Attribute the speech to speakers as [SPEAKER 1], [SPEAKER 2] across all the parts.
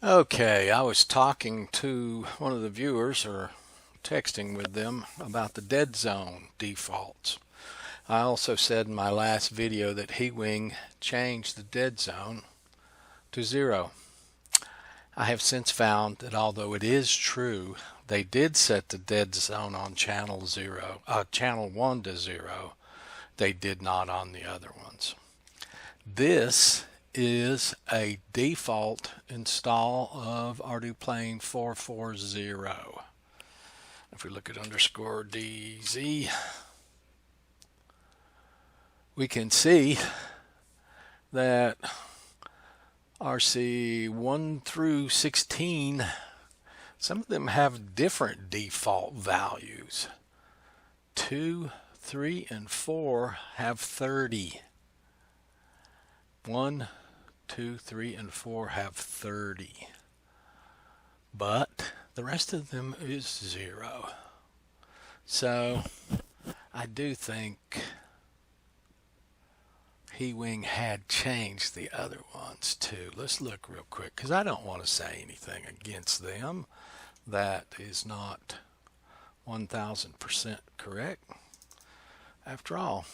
[SPEAKER 1] Okay, I was talking to one of the viewers or texting with them about the dead zone defaults. I also said in my last video that HeWing changed the dead zone to 0. I have since found that although it is true, they did set the dead zone on channel 1 to 0. They did not on the other ones. This is a default install of RDuplane 440. If we look at _DZ, we can see that RC 1 through 16, some of them have different default values. 2, 3, and 4 have 30. 1, 2, 3, and 4 have 30. But the rest of them is 0. So I do think HeWing had changed the other ones too. Let's look real quick because I don't want to say anything against them that is not 1000% correct. After all,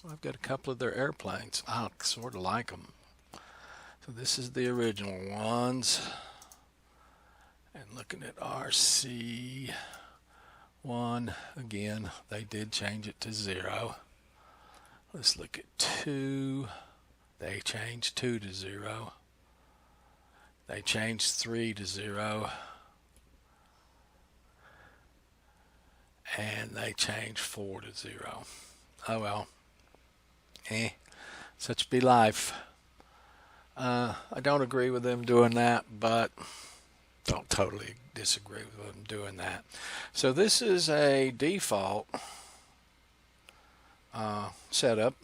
[SPEAKER 1] I've got a couple of their airplanes. I sort of like them. So this is the original ones. And looking at RC1, again, they did change it to 0. Let's look at 2. They changed 2 to 0. They changed 3 to 0. And they changed 4 to 0. Oh well. Such be life. I don't agree with them doing that, but don't totally disagree with them doing that. So this is a default setup.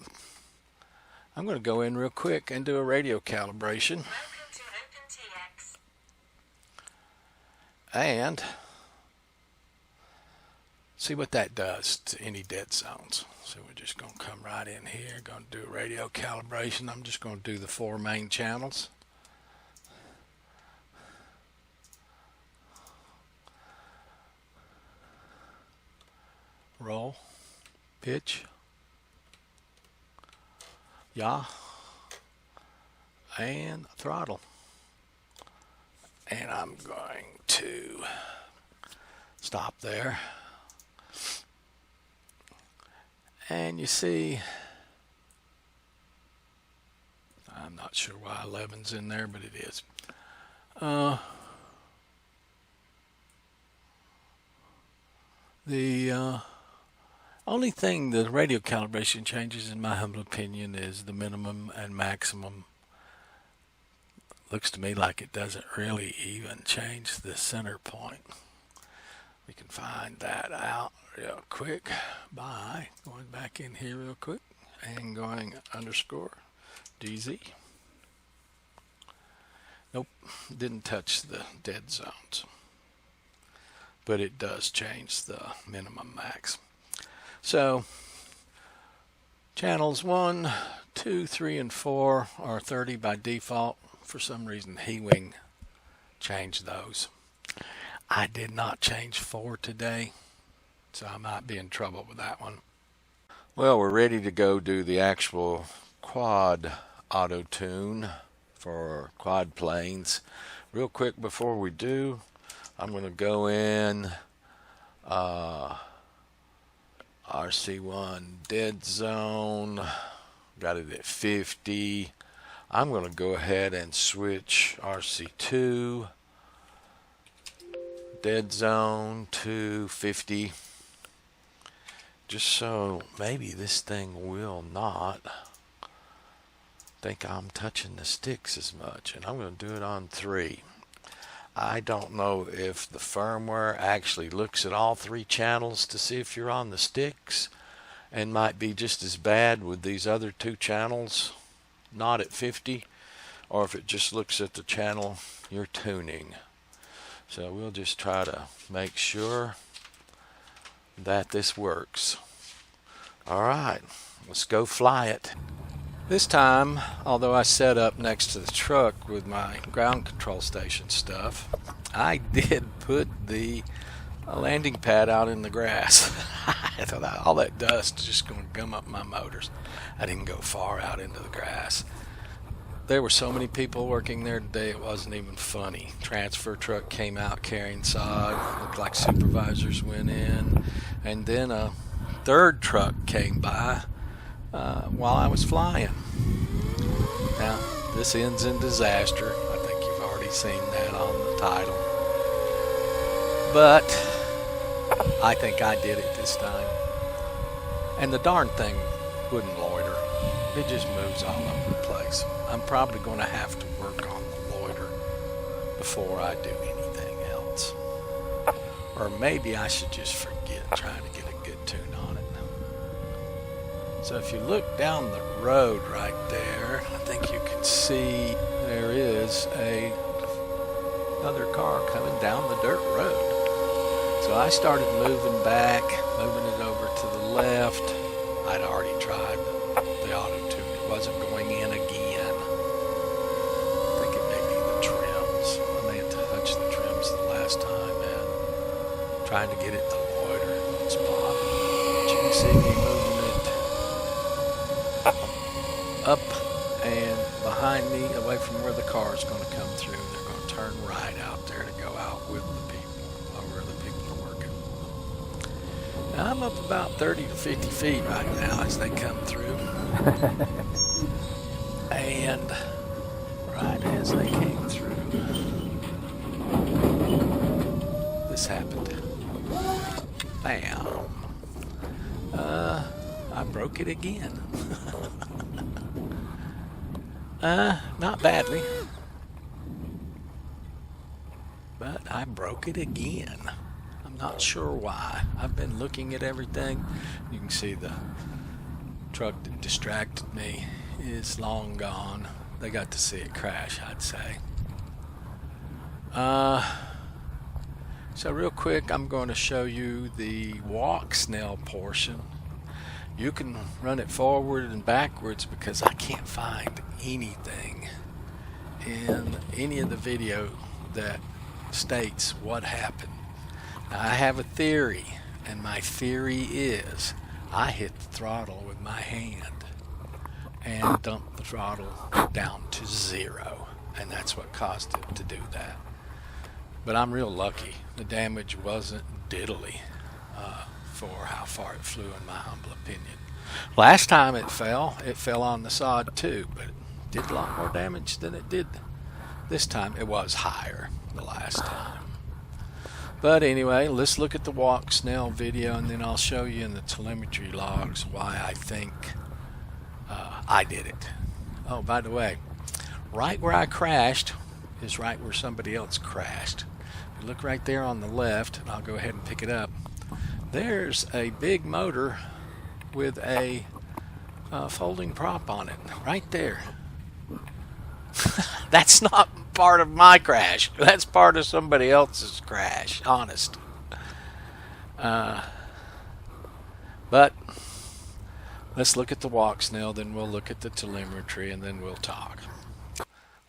[SPEAKER 1] I'm going to go in real quick and do a radio calibration.
[SPEAKER 2] Welcome to OpenTX.
[SPEAKER 1] And see what that does to any dead zones. So we're just going to come right in here, going to do a radio calibration. I'm just going to do the 4 main channels. Roll, pitch, yaw, and throttle. And I'm going to stop there. And you see, I'm not sure why 11's in there, but it is. The only thing the radio calibration changes, in my humble opinion, is the minimum and maximum. Looks to me like it doesn't really even change the center point. We can find that out real quick by going back in here real quick and going _DZ. Nope, didn't touch the dead zones, but it does change the minimum max. So channels 1, 2, 3, and 4 are 30 by default. For some reason HeWing changed those. I did not change 4 today, so I might be in trouble with that one. Well, we're ready to go do the actual quad auto tune for quad planes. Real quick before we do, I'm going to go in RC1 dead zone, got it at 50. I'm going to go ahead and switch RC2 dead zone to 50, just so maybe this thing will not think I'm touching the sticks as much. And I'm going to do it on 3. I don't know if the firmware actually looks at all 3 channels to see if you're on the sticks, and might be just as bad with these other 2 channels not at 50, or if it just looks at the channel you're tuning. So we'll just try to make sure that this works. All right, let's go fly it. This time, although I set up next to the truck with my ground control station stuff, I did put the landing pad out in the grass. I thought all that dust is just going to gum up my motors. I didn't go far out into the grass. There were so many people working there today, it wasn't even funny. Transfer truck came out carrying sod, looked like supervisors went in, and then a third truck came by while I was flying. Now, this ends in disaster. I think you've already seen that on the title. But I think I did it this time. And the darn thing wouldn't loiter. It just moves all over the place. I'm probably going to have to work on the loiter before I do anything else. Or maybe I should just forget trying to get a good tune on it. So if you look down the road right there, I think you can see there is another car coming down the dirt road. So I started moving back, moving it over to the left. I'd already tried the Qautotune. It wasn't going in again. I think it may be the trims. I may have touched the trims the last time and trying to get it to loiter spot. But you can see me moving it up and behind me, away from where the car is going to come through. They're going to turn right out there to go out with the people, where the people are working. Now, I'm up about 30 to 50 feet right now as they come through. And right as they came through, this happened. Bam. I broke it again. Not badly, but I broke it again. I'm not sure why. I've been looking at everything. You can see the truck that distracted me is long gone. They got to see it crash, I'd say. So real quick, I'm going to show you the walk snail portion. You can run it forward and backwards because I can't find anything in any of the video that states what happened. Now, I have a theory, and my theory is I hit the throttle with my hand and dumped the throttle down to 0, and that's what caused it to do that. But I'm real lucky. The damage wasn't diddly for how far it flew, in my humble opinion. Last time it fell on the sod too, but it did a lot more damage than it did this time. It was higher the last time. But anyway, let's look at the walk snail video, and then I'll show you in the telemetry logs why I think I did it. Oh, by the way, right where I crashed is right where somebody else crashed. If you look right there on the left, and I'll go ahead and pick it up, there's a big motor with a folding prop on it right there. That's not part of my crash. That's part of somebody else's crash, honest. But let's look at the walk snail, then we'll look at the telemetry, and then we'll talk.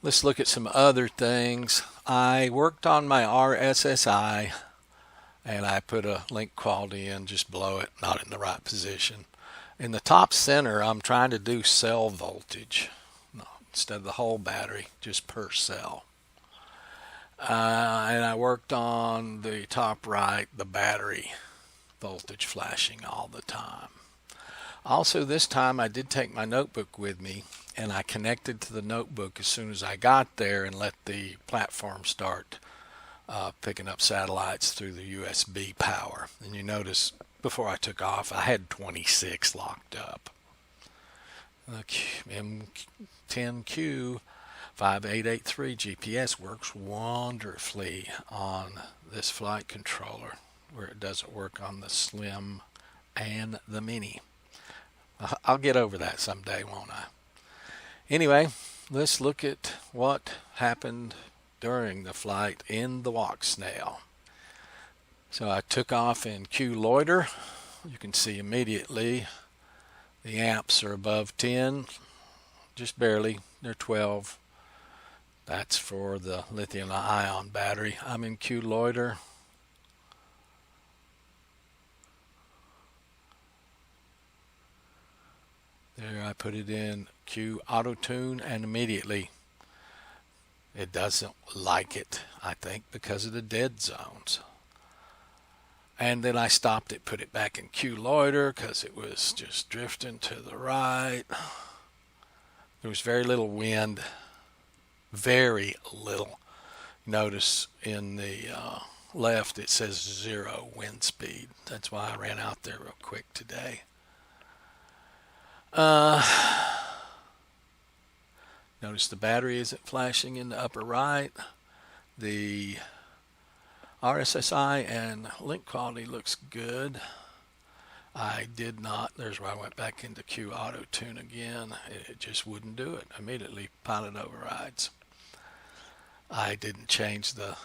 [SPEAKER 1] Let's look at some other things. I worked on my RSSI, and I put a link quality in just below it, not in the right position. In the top center, I'm trying to do cell voltage. No, instead of the whole battery, just per cell. And I worked on the top right, the battery voltage flashing all the time. Also, this time I did take my notebook with me, and I connected to the notebook as soon as I got there and let the platform start picking up satellites through the USB power. And you notice before I took off, I had 26 locked up. The M10Q 5883 GPS works wonderfully on this flight controller, where it doesn't work on the Slim and the Mini. I'll get over that someday, won't I? Anyway, let's look at what happened during the flight in the walk snail. So I took off in Q loiter. You can see immediately the amps are above 10. just barely. They're 12. That's for the lithium-ion battery. I'm in Q loiter. There, I put it in Q Qautotune, and immediately it doesn't like it, I think, because of the dead zones. And then I stopped it, put it back in Q loiter because it was just drifting to the right. There was very little wind, very little. Notice in the left it says 0 wind speed. That's why I ran out there real quick today. Notice the battery isn't flashing in the upper right. The RSSI and link quality looks good. I did not, there's where I went back into Q Qautotune again. It just wouldn't do it. Immediately pilot overrides. I didn't change the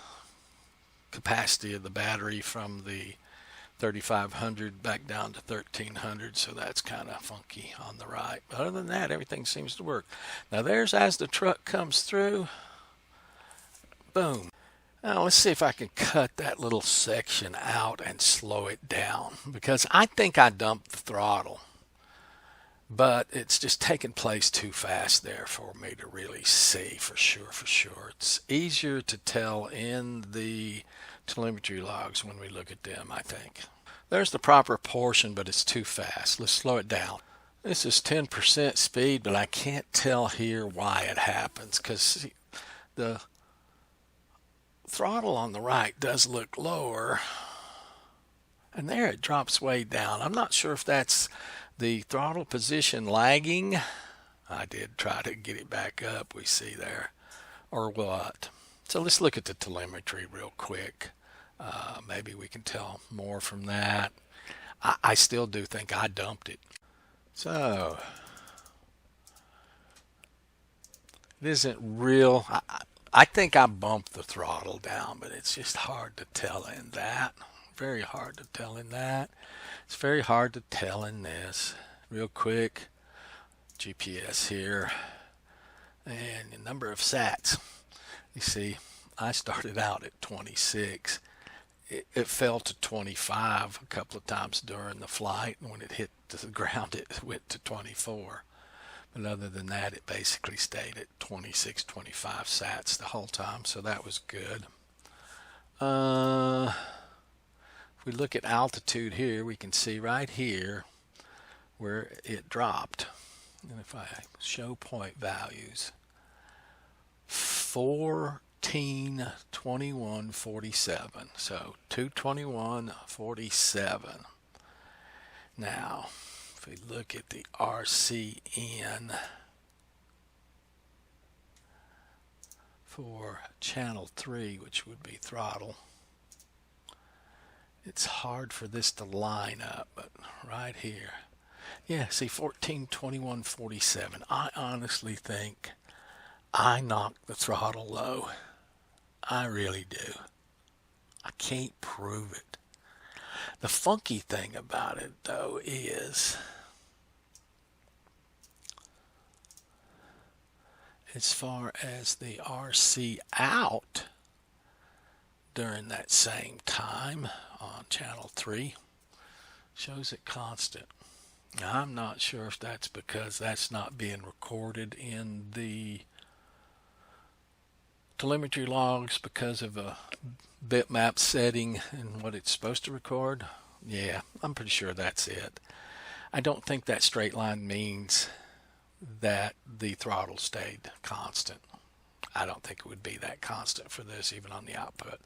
[SPEAKER 1] capacity of the battery from the 3500 back down to 1300, so that's kind of funky on the right. But other than that, everything seems to work. Now there's as the truck comes through. Boom. Now let's see if I can cut that little section out and slow it down, because I think I dumped the throttle, but it's just taking place too fast there for me to really see for sure. It's easier to tell in the telemetry logs when we look at them, I think. There's the proper portion, but it's too fast. Let's slow it down. This is 10% speed, but I can't tell here why it happens, because the throttle on the right does look lower, and there it drops way down. I'm not sure if that's the throttle position lagging. I did try to get it back up, we see there, or what. So let's look at the telemetry real quick. Maybe we can tell more from that. I still do think I dumped it. So it isn't real. I think I bumped the throttle down, but it's just hard to tell in that. Very hard to tell in that. It's very hard to tell in this. Real quick, GPS here, and the number of sats. You see, I started out at 26. It fell to 25 a couple of times during the flight, and when it hit the ground, it went to 24. But other than that, it basically stayed at 26, 25 sats the whole time, so that was good. If we look at altitude here, we can see right here where it dropped. And if I show point values, 1421.47, so 221.47. Now if we look at the RCN for channel 3, which would be throttle, it's hard for this to line up, but right here, yeah, see, 1421.47. I honestly think I knocked the throttle low. I really do. I can't prove it. The funky thing about it, though, is as far as the RC out during that same time on channel 3, shows it constant. Now, I'm not sure if that's because that's not being recorded in the telemetry logs because of a bitmap setting and what it's supposed to record. Yeah, I'm pretty sure that's it. I don't think that straight line means that the throttle stayed constant. I don't think it would be that constant for this, even on the output.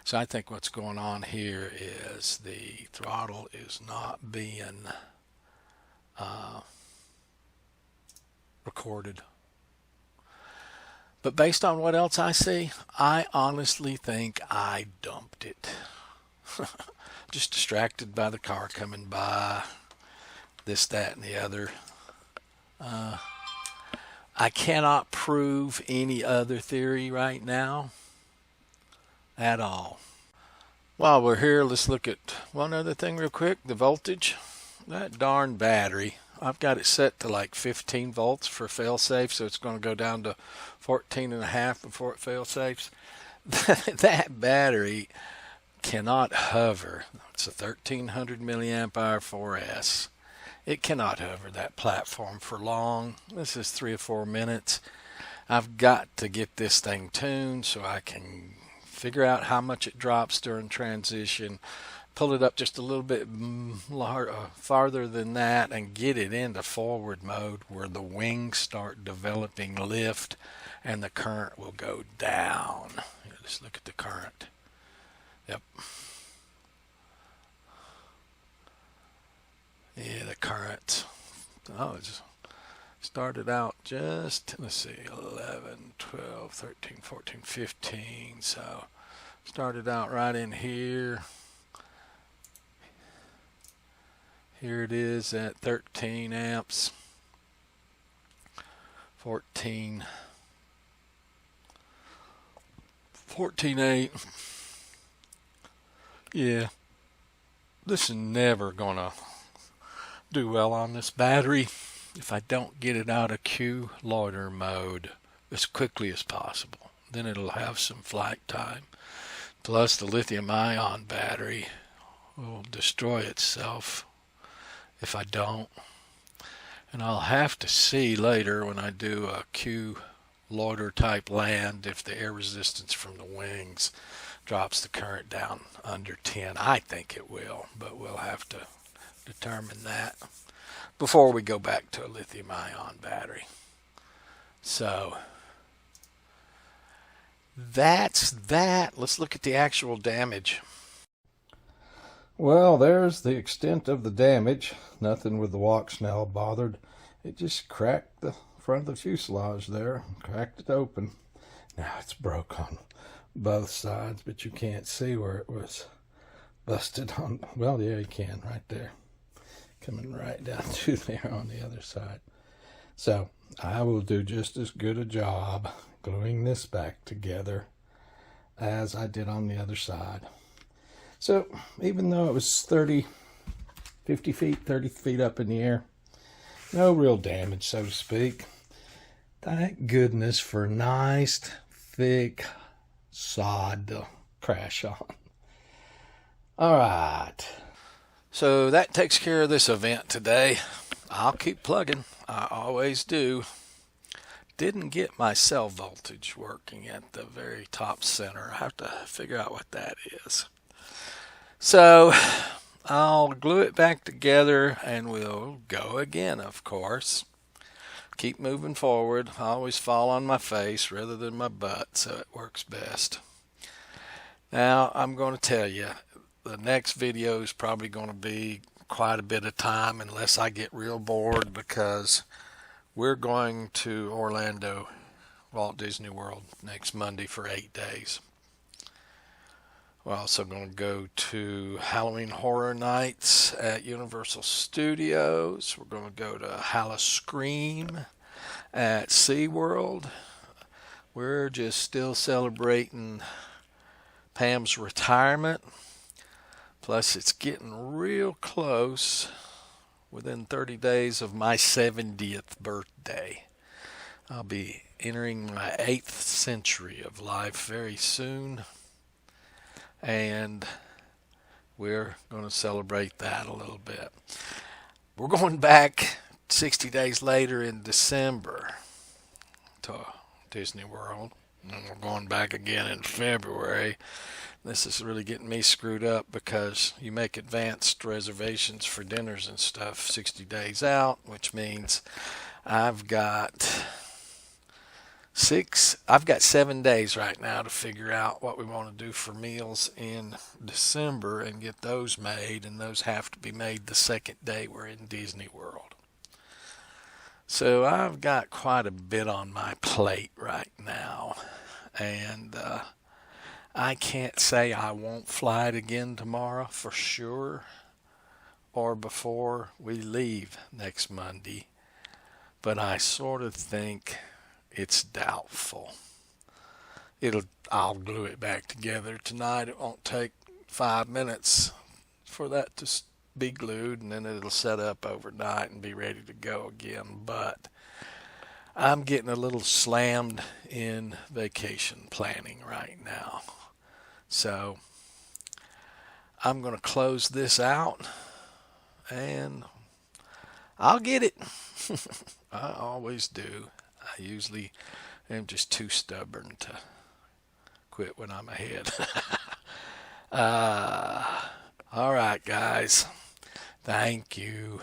[SPEAKER 1] So I think what's going on here is the throttle is not being recorded. But based on what else I see, I honestly think I dumped it. Just distracted by the car coming by, this, that, and the other. I cannot prove any other theory right now at all. While we're here, let's look at one other thing real quick, the voltage. That darn battery, I've got it set to like 15 volts for fail-safe, so it's going to go down to 14.5 before it fail-safes. That battery cannot hover. It's a 1300 milliamp hour 4S. It cannot hover that platform for long. This is 3 or 4 minutes. I've got to get this thing tuned so I can figure out how much it drops during transition, pull it up just a little bit farther than that, and get it into forward mode where the wings start developing lift and the current will go down. Just look at the current. Yep. Yeah, the current. Oh, it just started out just, let's see, 11, 12, 13, 14, 15. So started out right in here. Here it is at 13 amps. 14.8. Yeah, this is never gonna do well on this battery if I don't get it out of Q loiter mode as quickly as possible. Then it'll have some flight time. Plus the lithium ion battery will destroy itself if I don't. And I'll have to see later when I do a Q loiter type land if the air resistance from the wings drops the current down under 10. I think it will, but we'll have to determine that before we go back to a lithium ion battery. So that's that. Let's look at the actual damage. Well, there's the extent of the damage. Nothing with the Walksnail bothered. It just cracked the front of the fuselage there, cracked it open. Now it's broke on both sides, but you can't see where it was busted on. Well, yeah, you can right there. Coming right down to there on the other side. So I will do just as good a job gluing this back together as I did on the other side. So even though it was 30 feet up in the air, no real damage, so to speak. Thank goodness for nice, thick sod to crash on. All right. So that takes care of this event today. I'll keep plugging. I always do. Didn't get my cell voltage working at the very top center. I have to figure out what that is. So I'll glue it back together and we'll go again, of course. Keep moving forward. I always fall on my face rather than my butt, so it works best. Now I'm going to tell you, the next video is probably going to be quite a bit of time unless I get real bored, because we're going to Orlando, Walt Disney World, next Monday for 8 days. We're also going to go to Halloween Horror Nights at Universal Studios. We're going to go to Halloween at SeaWorld. We're just still celebrating Pam's retirement. Plus, it's getting real close, within 30 days of my 70th birthday. I'll be entering my 8th century of life very soon, and we're going to celebrate that a little bit. We're going back 60 days later in December to Disney World, and we're going back again in February. This is really getting me screwed up because you make advanced reservations for dinners and stuff 60 days out, which means I've got 7 days right now to figure out what we want to do for meals in December and get those made, and those have to be made the second day we're in Disney World. So I've got quite a bit on my plate right now, and I can't say I won't fly it again tomorrow for sure, or before we leave next Monday, but I sort of think it's doubtful. I'll glue it back together tonight. It won't take 5 minutes for that to be glued, and then it'll set up overnight and be ready to go again. But I'm getting a little slammed in vacation planning right now. So I'm going to close this out, and I'll get it. I always do. I usually am just too stubborn to quit when I'm ahead. All right, guys. Thank you.